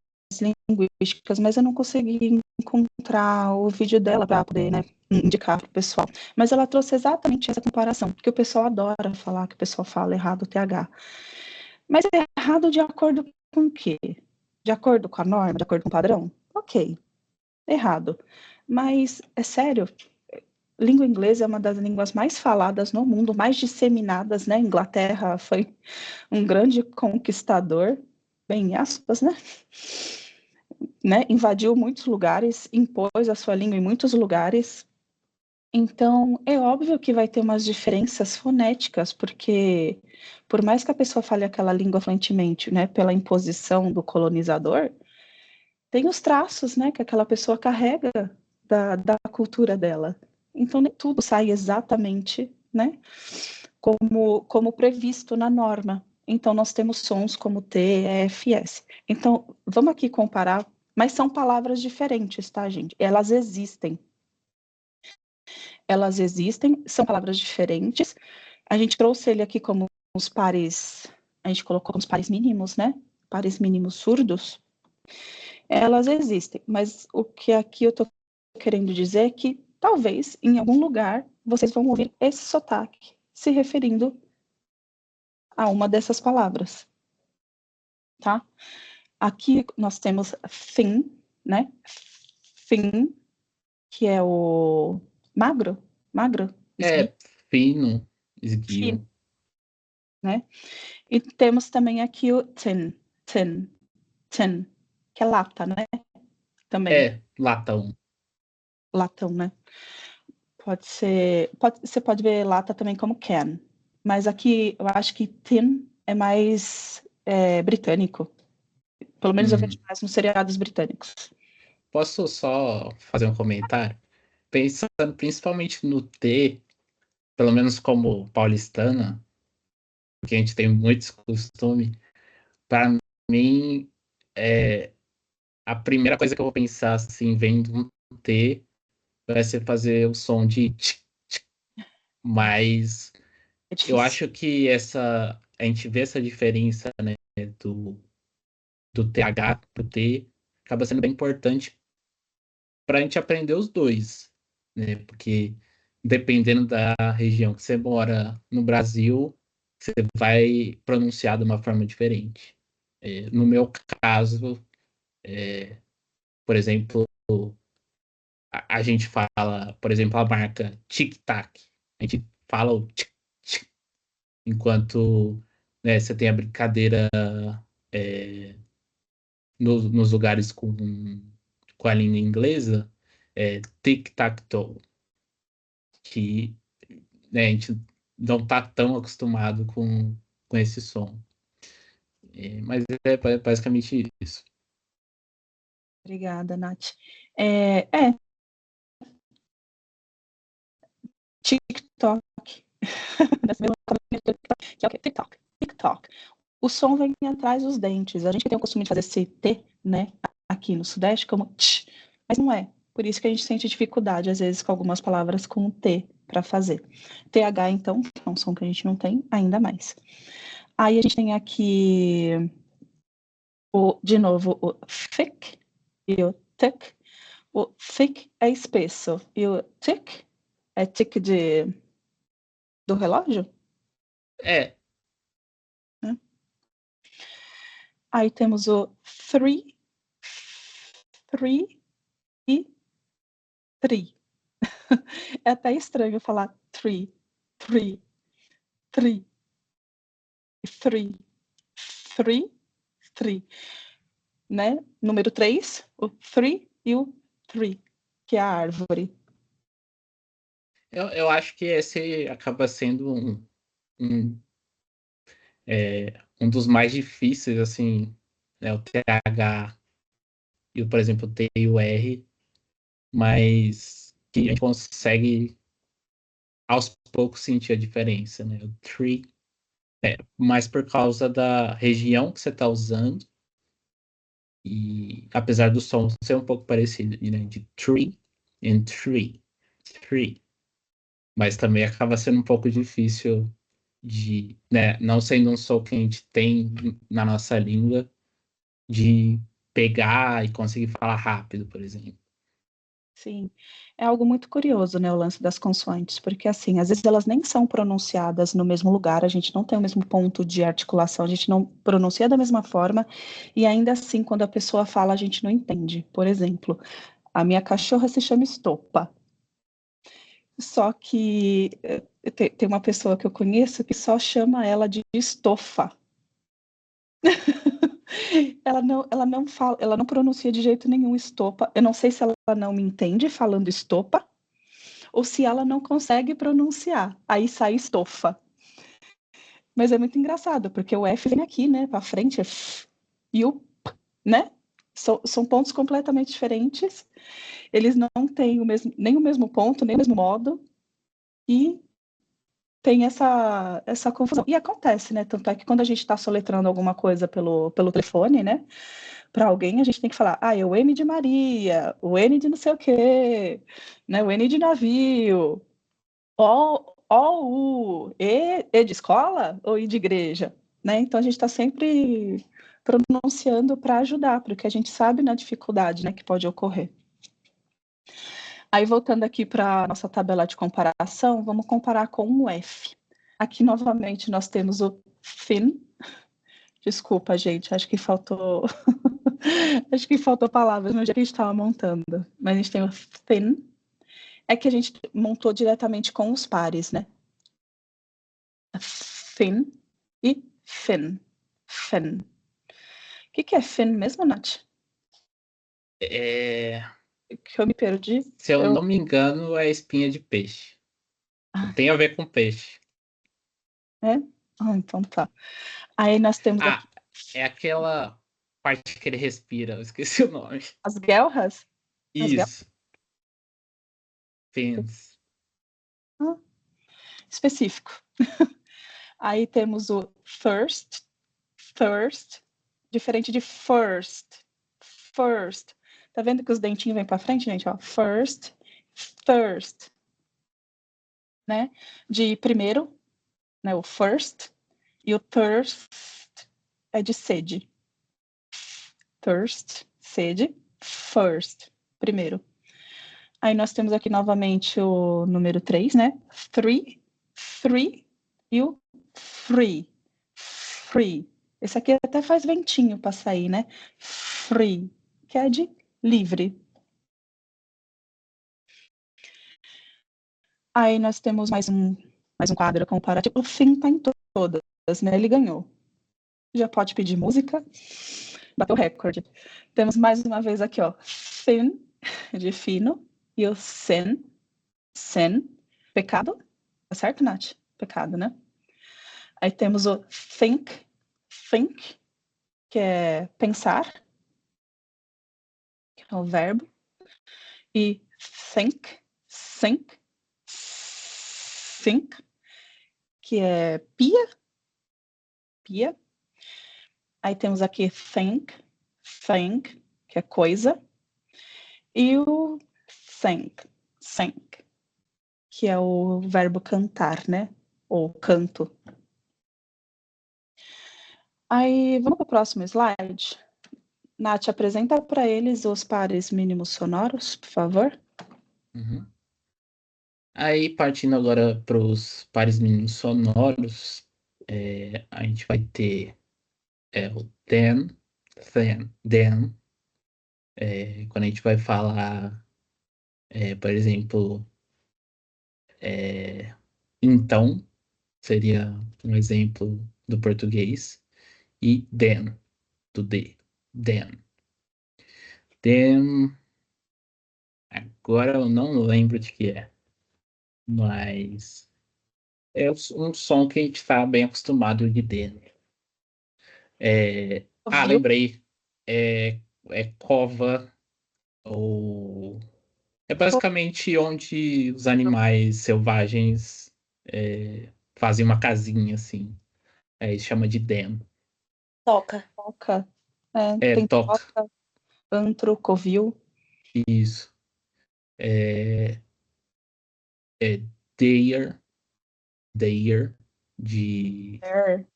linguísticas, mas eu não consegui encontrar o vídeo dela para poder, né, indicar para o pessoal. Mas ela trouxe exatamente essa comparação, porque o pessoal adora falar que o pessoal fala errado o TH. Mas é errado de acordo com o quê? De acordo com a norma, de acordo com o padrão? Ok, errado. Mas é sério, língua inglesa é uma das línguas mais faladas no mundo, mais disseminadas, né? Inglaterra foi um grande conquistador, bem aspas, né? Invadiu muitos lugares, impôs a sua língua em muitos lugares. Então, é óbvio que vai ter umas diferenças fonéticas, porque por mais que a pessoa fale aquela língua fluentemente, né, pela imposição do colonizador, tem os traços, né, que aquela pessoa carrega da cultura dela. Então, nem tudo sai exatamente, né, como previsto na norma. Então, nós temos sons como T, F, S. Então, vamos aqui comparar, mas são palavras diferentes, tá, gente? Elas existem, são palavras diferentes. A gente trouxe ele aqui como os pares, a gente colocou como os pares mínimos, né? Pares mínimos surdos. Elas existem, mas o que aqui eu estou querendo dizer é que talvez em algum lugar vocês vão ouvir esse sotaque se referindo a uma dessas palavras, tá? Aqui nós temos thin, né? Thin, que é o magro, esguio, É fino, fino, esguio. né? E temos também aqui o tin, que é lata, né? Também, É latão. latão, né? Você pode ver lata também como can, mas aqui eu acho que tin é mais britânico. Pelo menos eu vejo Uhum. mais nos seriados britânicos. Posso só fazer um comentário? Pensando principalmente no T, pelo menos como paulistana, porque a gente tem muito esse costume, para mim, é, a primeira coisa que eu vou pensar, assim, vendo um T, vai ser fazer o som de tch, mas É eu difícil. acho que a gente vê essa diferença, né, do, do TH pro T, acaba sendo bem importante para a gente aprender os dois, né, porque dependendo da região que você mora no Brasil, você vai pronunciar de uma forma diferente. No meu caso, por exemplo, a gente fala, por exemplo, a marca Tic Tac. A gente fala o tic, tic, enquanto né, você tem a brincadeira é, nos lugares com a língua inglesa, tic-tac-toe, que né, a gente não está tão acostumado com esse som. Mas é basicamente isso. Obrigada, Nath. É TikTok. Que é o quê? TikTok. TikTok. O som vem atrás dos dentes. A gente tem o costume de fazer esse T, né? Aqui no Sudeste, como tch, mas não é. Por isso que a gente sente dificuldade, às vezes, com algumas palavras com T para fazer. TH, então, é um som que a gente não tem, ainda mais. Aí a gente tem aqui, de novo, o thick e o tick. O thick é espesso. E o tick é tick do relógio? É, Aí temos o three e three. É até estranho falar three, three, three, three, né? Número 3, o three e o three, que é a árvore. eu acho que esse acaba sendo um, um dos mais difíceis, assim, né? O TH e, por exemplo, o T e o R, mas que a gente consegue aos poucos sentir a diferença, né? O tree mais por causa da região que você está usando, e apesar do som ser um pouco parecido, né? De tree and tree, mas também acaba sendo um pouco difícil de, né, não sendo um som que a gente tem na nossa língua, de pegar e conseguir falar rápido, por exemplo. Sim, é algo muito curioso, né, o lance das consoantes, porque assim, às vezes elas nem são pronunciadas no mesmo lugar, a gente não tem o mesmo ponto de articulação, a gente não pronuncia da mesma forma, e ainda assim, quando a pessoa fala, a gente não entende. Por exemplo, a minha cachorra se chama Estopa, só que tem uma pessoa que eu conheço que só chama ela de Estofa. Ela não fala, ela não pronuncia de jeito nenhum Estopa. Eu não sei se ela não me entende falando Estopa, ou se ela não consegue pronunciar, aí sai estofa. Mas é muito engraçado, porque o F vem aqui, né, para frente, é f, e o P, né? São pontos completamente diferentes, eles não têm nem o mesmo ponto, nem o mesmo modo, e tem essa confusão. E acontece, né? Tanto é que quando a gente está soletrando alguma coisa pelo telefone, né? Para alguém, a gente tem que falar, é o M de Maria, o N de não sei o quê, né? O N de navio, E de escola ou I de igreja, né? Então a gente está sempre pronunciando para ajudar, porque a gente sabe na dificuldade, né, que pode ocorrer. Aí voltando aqui para a nossa tabela de comparação, vamos comparar com o F. Aqui novamente nós temos o thin. Desculpa, gente, acho que faltou acho que faltou palavras no dia que a gente estava montando. Mas a gente tem o thin, é que a gente montou diretamente com os pares, né? Thin e fin. Fin. O que é fin mesmo, Nath? Que eu me perdi. Se eu não me engano, é espinha de peixe. Tem a ver com peixe. É? Então tá. Aí nós temos aqui É aquela parte que ele respira, eu esqueci o nome. as guelras. Isso. Fins. Específico. Aí temos o thirst, diferente de first. Tá vendo que os dentinhos vêm para frente, gente? Ó, first, thirst, né? De primeiro, né? O first, e o thirst é de sede. Thirst, sede, first, primeiro. Aí nós temos aqui novamente o número 3, né? Three e o free. Esse aqui até faz ventinho para sair, né? Free, que é de livre. Aí nós temos mais um quadro comparativo. O fim está em todas, né? Ele ganhou. Já pode pedir música. Bateu recorde. Temos mais uma vez aqui, ó. Thin, de fino. E o sin, pecado. Tá certo, Nath? Pecado, né? Aí temos o think, que é pensar, que é o verbo. E think, que é pia. Aí temos aqui think, que é coisa. E o think, que é o verbo cantar, né? Ou canto. Aí, vamos para o próximo slide. Nath, apresenta para eles os pares mínimos sonoros, por favor. Uhum. Aí, partindo agora para os pares mínimos sonoros, a gente vai ter o then. Quando a gente vai falar, por exemplo, então, seria um exemplo do português, e then, do de, then. Then, agora eu não lembro de que é, mas é um som que a gente está bem acostumado de then. Ouviu? Lembrei. É cova, ou. É basicamente onde os animais selvagens fazem uma casinha, assim. Aí chama de den. Toca. Toca. Tem Toca. toca, antro, covil. Isso. É, é there, there, de. There,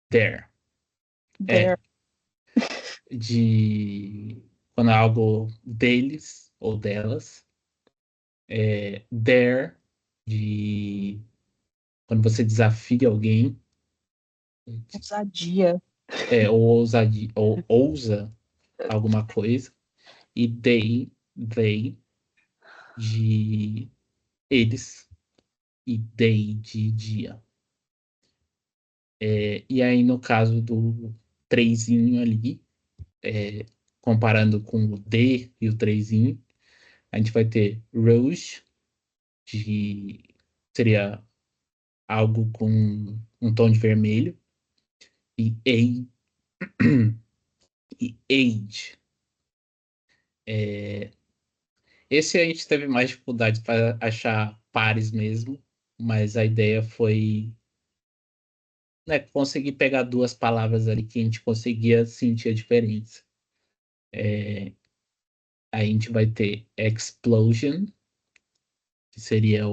There. there. É, de. Quando é algo deles ou delas. There, de. Quando você desafia alguém. Ousadia. Ou ousa alguma coisa. E they, de eles. E day, de dia. E aí, no caso do trezinho ali, comparando com o D e o trezinho, a gente vai ter rouge, seria algo com um tom de vermelho, e e age. Esse a gente teve mais dificuldade para achar pares mesmo, mas a ideia foi, né, conseguir pegar duas palavras ali que a gente conseguia sentir a diferença. A gente vai ter explosion, que seria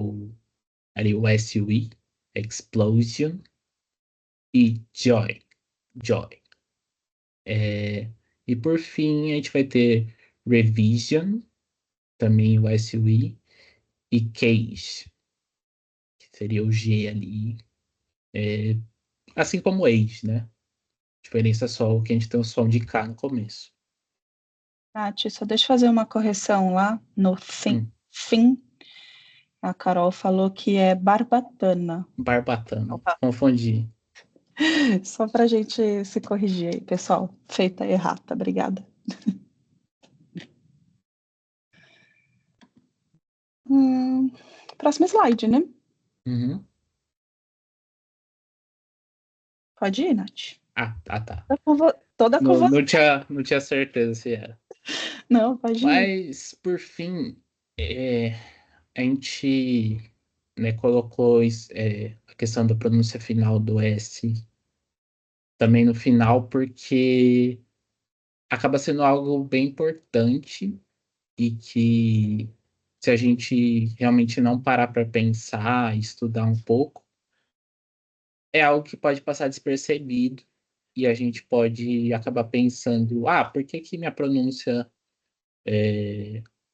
ali o SUI, explosion, e joy. E por fim, a gente vai ter revision, também o SUI, e cage, que seria o G ali, assim como age, né? A diferença é só que a gente tem o som de K no começo. Nath, só deixa eu fazer uma correção lá no Hum, fim. A Carol falou que é barbatana. Barbatana, Opa. confundi. Só para a gente se corrigir aí, pessoal. Feita errata, obrigada. Próximo slide, né? Uhum. Pode ir, Nath. Tá. Toda com Não, você. não tinha certeza se era. Não, pode ir. Mas, por fim, a gente, né, colocou a questão da pronúncia final do S também no final, porque acaba sendo algo bem importante e que, se a gente realmente não parar para pensar e estudar um pouco, é algo que pode passar despercebido e a gente pode acabar pensando, por que que minha pronúncia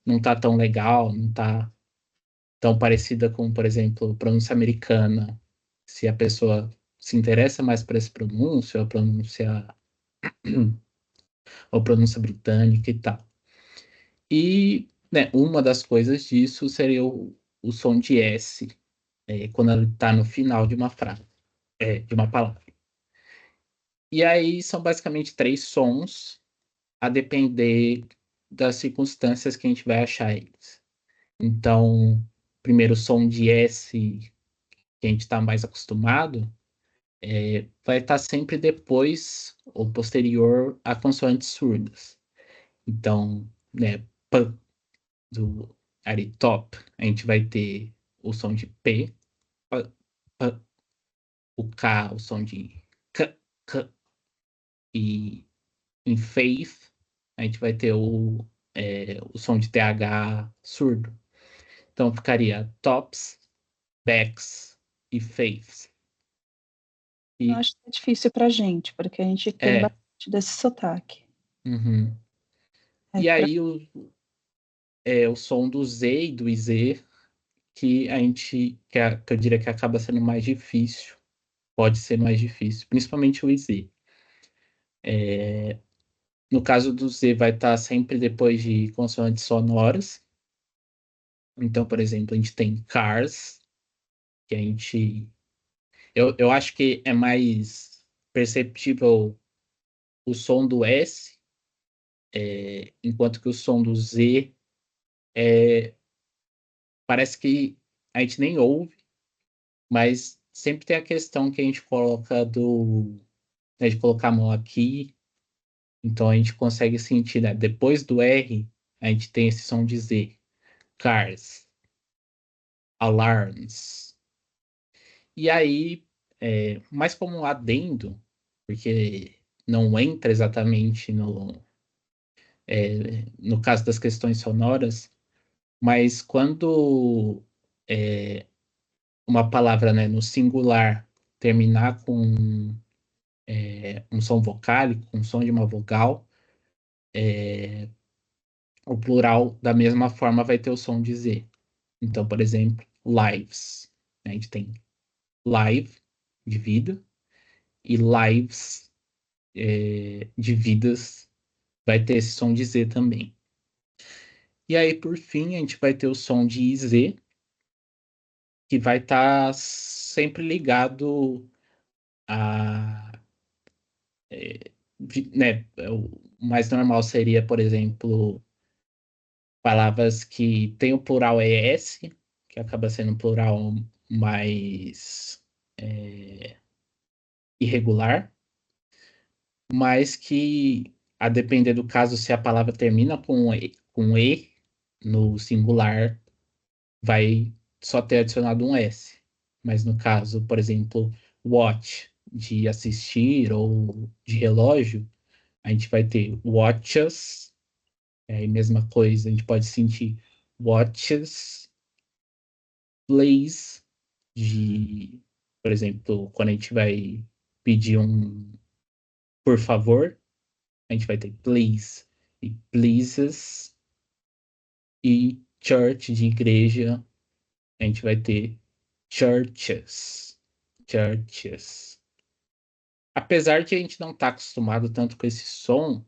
não tá tão legal, não tá tão parecida com, por exemplo, pronúncia americana. Se a pessoa se interessa mais por essa pronúncia, ou pronúncia britânica e tal. E, né, uma das coisas disso seria o som de S, quando ele está no final de uma frase, de uma palavra. E aí são basicamente três sons, a depender das circunstâncias que a gente vai achar eles. Então, primeiro o som de S, que a gente está mais acostumado, vai estar sempre depois ou posterior a consoantes surdas. Então, né, P do ali top, a gente vai ter o som de P, P, P, o K, o som de K, e em faith, a gente vai ter o som de TH surdo. Então ficaria tops, backs e faiths. Eu E acho que é difícil pra gente, porque a gente tem é, bastante desse sotaque. Uhum. É E pra... aí o som do Z e do IZ que que eu diria que acaba sendo mais difícil, pode ser mais difícil, principalmente o IZ. No caso do Z, vai estar sempre depois de consoantes sonoras. Então, por exemplo, a gente tem cars, que a gente. Eu acho que é mais perceptível o som do S, enquanto que o som do Z parece que a gente nem ouve, mas sempre tem a questão que a gente coloca né, de colocar a mão aqui, então a gente consegue sentir, né? Depois do R, a gente tem esse som de Z. Cars, alarms. E aí, mais como um adendo, porque não entra exatamente no caso das questões sonoras, mas quando uma palavra, né, no singular terminar com um som vocálico, um som de uma vogal, o plural da mesma forma vai ter o som de Z. Então, por exemplo, lives. A gente tem live de vida e lives de vidas vai ter esse som de Z também. E aí, por fim, a gente vai ter o som de IZ, que vai estar sempre ligado a. Né, o mais normal seria, por exemplo, palavras que tem o plural ES, que acaba sendo um plural mais irregular, mas que, a depender do caso, se a palavra termina com E no singular, vai só ter adicionado um S. Mas no caso, por exemplo, watch, de assistir ou de relógio, a gente vai ter watches, a mesma coisa, a gente pode sentir watches, plays, de, por exemplo, quando a gente vai pedir um por favor, a gente vai ter please e pleases, e church, de igreja, a gente vai ter churches. Churches. Apesar de a gente não estar acostumado tanto com esse som,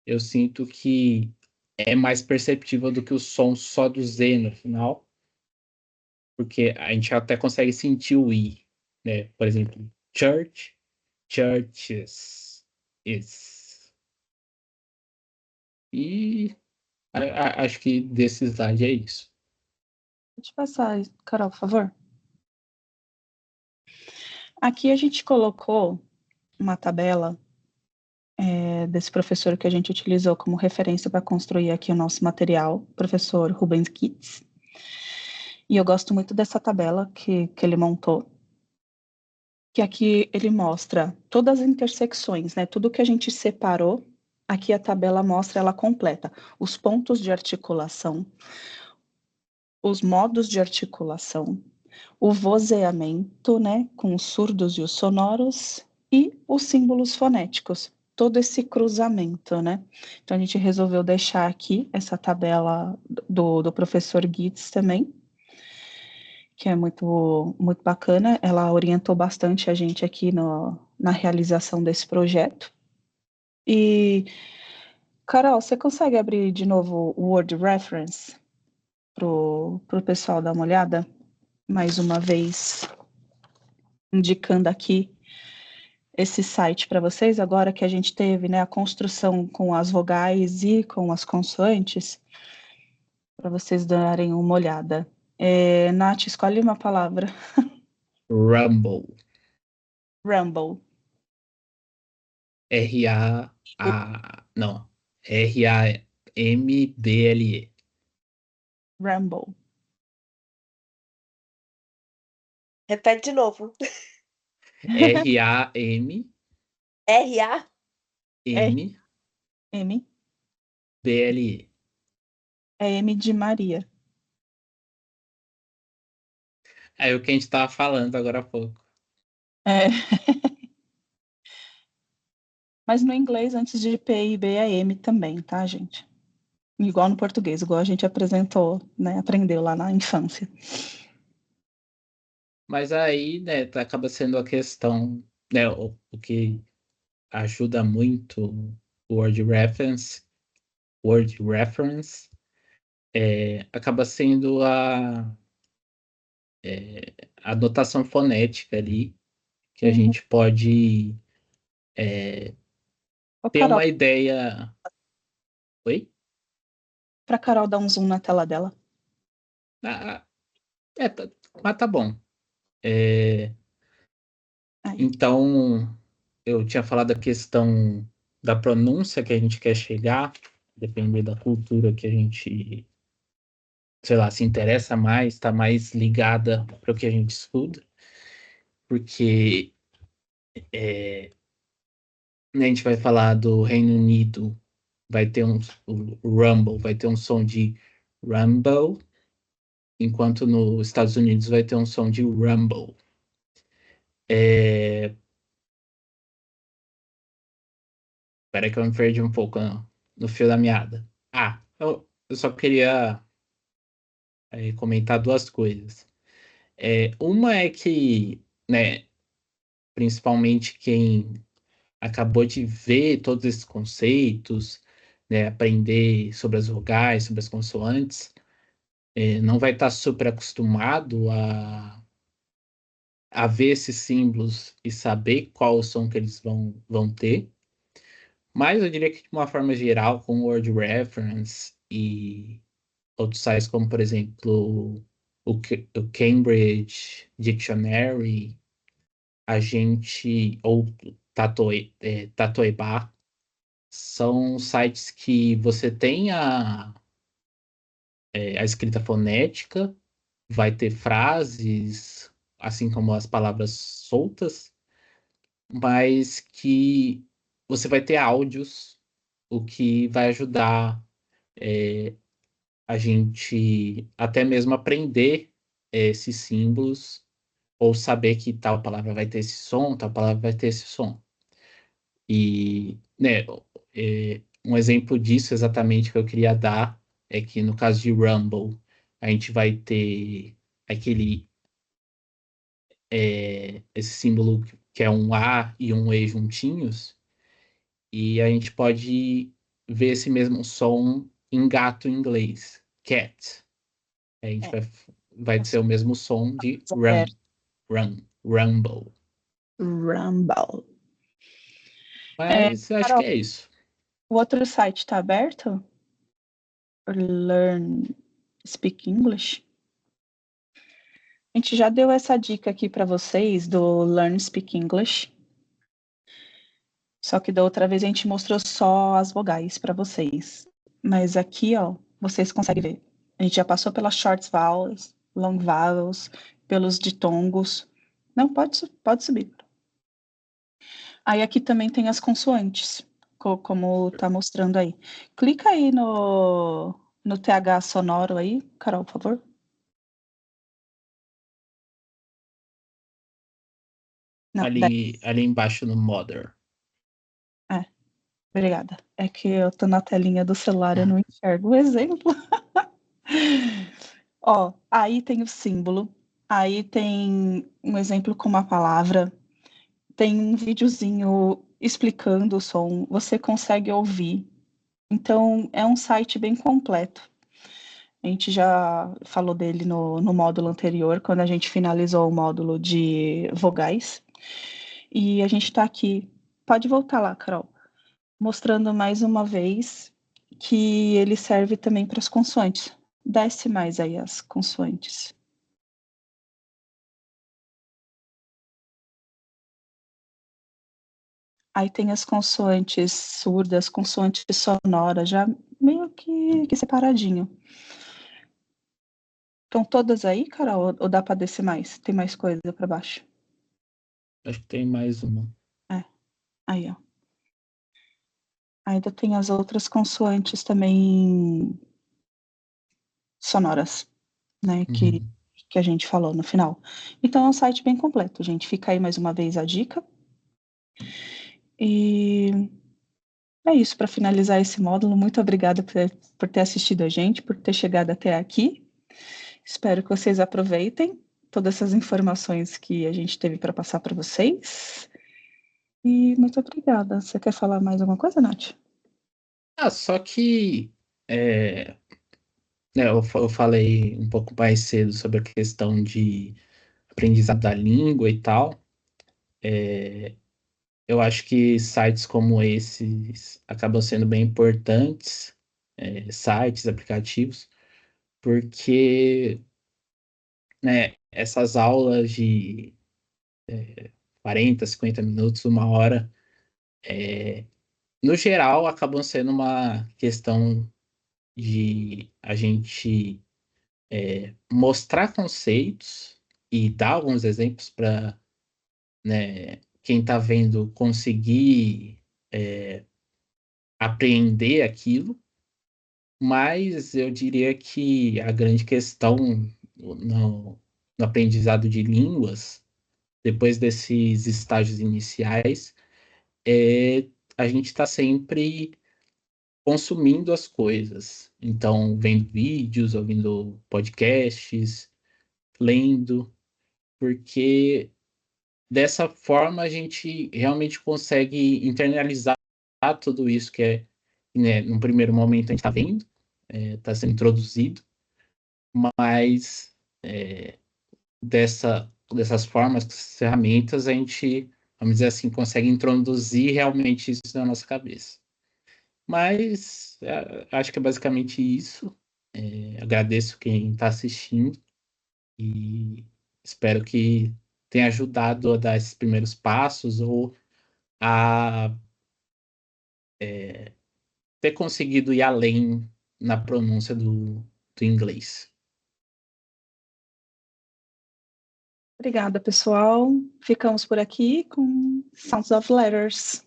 eu sinto que é mais perceptível do que o som só do Z no final, porque a gente até consegue sentir o I, né? Por exemplo, church, churches, is. E acho que desse slide é isso. Deixa eu passar, Carol, por favor. Aqui a gente colocou uma tabela desse professor que a gente utilizou como referência para construir aqui o nosso material, professor Rubens Kitts. E eu gosto muito dessa tabela que ele montou, que aqui ele mostra todas as intersecções, né? Tudo que a gente separou, aqui a tabela mostra ela completa. Os pontos de articulação, os modos de articulação, o vozeamento, né? Com os surdos e os sonoros, e os símbolos fonéticos. Todo esse cruzamento, né? Então a gente resolveu deixar aqui essa tabela do professor Gitz também, que é muito bacana. Ela orientou bastante a gente aqui na realização desse projeto. E, Carol, você consegue abrir de novo o Word Reference para o pessoal dar uma olhada? Mais uma vez, indicando aqui esse site para vocês, agora que a gente teve, né, a construção com as vogais e com as consoantes, para vocês darem uma olhada. Nath, escolhe uma palavra. Rumble. Rumble. Não. Ramble. Rumble. Repete de novo. RAMBLE. R-A? M. É M de Maria. É o que a gente estava falando agora há pouco. É. Mas no inglês, antes de P e B é M também, tá, gente? Igual no português, igual a gente apresentou, né? Aprendeu lá na infância. Mas aí, né, acaba sendo a questão, né, o que ajuda muito o Word Reference acaba sendo a notação fonética ali, que a Uhum. gente pode Ô, ter Carol, uma ideia. Oi? pra Carol dar um zoom na tela dela. Ah, mas tá bom. É, Aí. então, eu tinha falado da questão da pronúncia que a gente quer chegar, dependendo da cultura que a gente, sei lá, se interessa mais, está mais ligada para o que a gente estuda, porque né, a gente vai falar do Reino Unido, vai ter o Rumble, vai ter um som de Rumble, enquanto nos Estados Unidos vai ter um som de Rumble. Espera que eu me perdi um pouco no fio da meada. Eu só queria comentar duas coisas. Uma é que, né, principalmente quem acabou de ver todos esses conceitos, né, aprender sobre as vogais, sobre as consoantes, não vai estar super acostumado a ver esses símbolos e saber qual o som que eles vão ter. Mas eu diria que, de uma forma geral, com o Word Reference e outros sites como, por exemplo, o Cambridge Dictionary, a gente, ou Tatoeba, são sites que você tem a escrita fonética, vai ter frases, assim como as palavras soltas, mas que você vai ter áudios, o que vai ajudar a gente até mesmo aprender esses símbolos ou saber que tal palavra vai ter esse som, tal palavra vai ter esse som. E, né, um exemplo disso exatamente que eu queria dar é que no caso de Rumble, a gente vai ter aquele esse símbolo que é um A e um E juntinhos, e a gente pode ver esse mesmo som em gato em inglês, cat. A gente É, vai ser o mesmo som de aberto. rumble. Rumble. Mas eu acho que Carol, é isso. o outro site está aberto? Learn Speak English? A gente já deu essa dica aqui para vocês do Learn Speak English. Só que da outra vez a gente mostrou só as vogais para vocês. Mas aqui, ó, vocês conseguem ver. A gente já passou pelas short vowels, long vowels, pelos ditongos. Não, pode subir. Aí aqui também tem as consoantes, como tá mostrando aí. Clica aí no TH sonoro aí, Carol, por favor. Não, Ali embaixo no Mother. é, obrigada. É que eu tô na telinha do celular, eu não enxergo o exemplo. Ó, aí tem o símbolo, aí tem um exemplo com uma palavra, tem um videozinho explicando o som, você consegue ouvir. Então, é um site bem completo. A gente já falou dele no módulo anterior, quando a gente finalizou o módulo de vogais. E a gente está aqui. Pode voltar lá, Carol. Mostrando mais uma vez que ele serve também para as consoantes. Desce mais aí as consoantes. Aí tem as consoantes surdas, consoantes sonoras, já meio que separadinho. Estão todas aí, Carol? Ou dá para descer mais? Tem mais coisa para baixo? Acho que tem mais uma. É, aí, ó. Ainda tem as outras consoantes também sonoras, né, Uhum. que a gente falou no final. Então é um site bem completo, gente. Fica aí mais uma vez a dica. E é isso, para finalizar esse módulo. Muito obrigada por ter assistido a gente, por ter chegado até aqui. Espero que vocês aproveitem todas essas informações que a gente teve para passar para vocês. E muito obrigada. Você quer falar mais alguma coisa, Nath? Só que eu falei um pouco mais cedo sobre a questão de aprendizado da língua e tal. Eu acho que sites como esses acabam sendo bem importantes, sites, aplicativos, porque, né, essas aulas de 40, 50 minutos, uma hora, no geral, acabam sendo uma questão de a gente mostrar conceitos e dar alguns exemplos para, né, quem está vendo conseguir apreender aquilo, mas eu diria que a grande questão no aprendizado de línguas, depois desses estágios iniciais, é a gente está sempre consumindo as coisas. Então, vendo vídeos, ouvindo podcasts, lendo, porque dessa forma a gente realmente consegue internalizar tudo isso que né, num primeiro momento a gente está vendo, está sendo introduzido, mas dessas formas, dessas ferramentas, a gente, vamos dizer assim, consegue introduzir realmente isso na nossa cabeça. Mas acho que é basicamente isso. Agradeço quem está assistindo e espero que tenha ajudado a dar esses primeiros passos ou a ter conseguido ir além na pronúncia do inglês. Obrigada, pessoal. Ficamos por aqui com Sounds of Letters.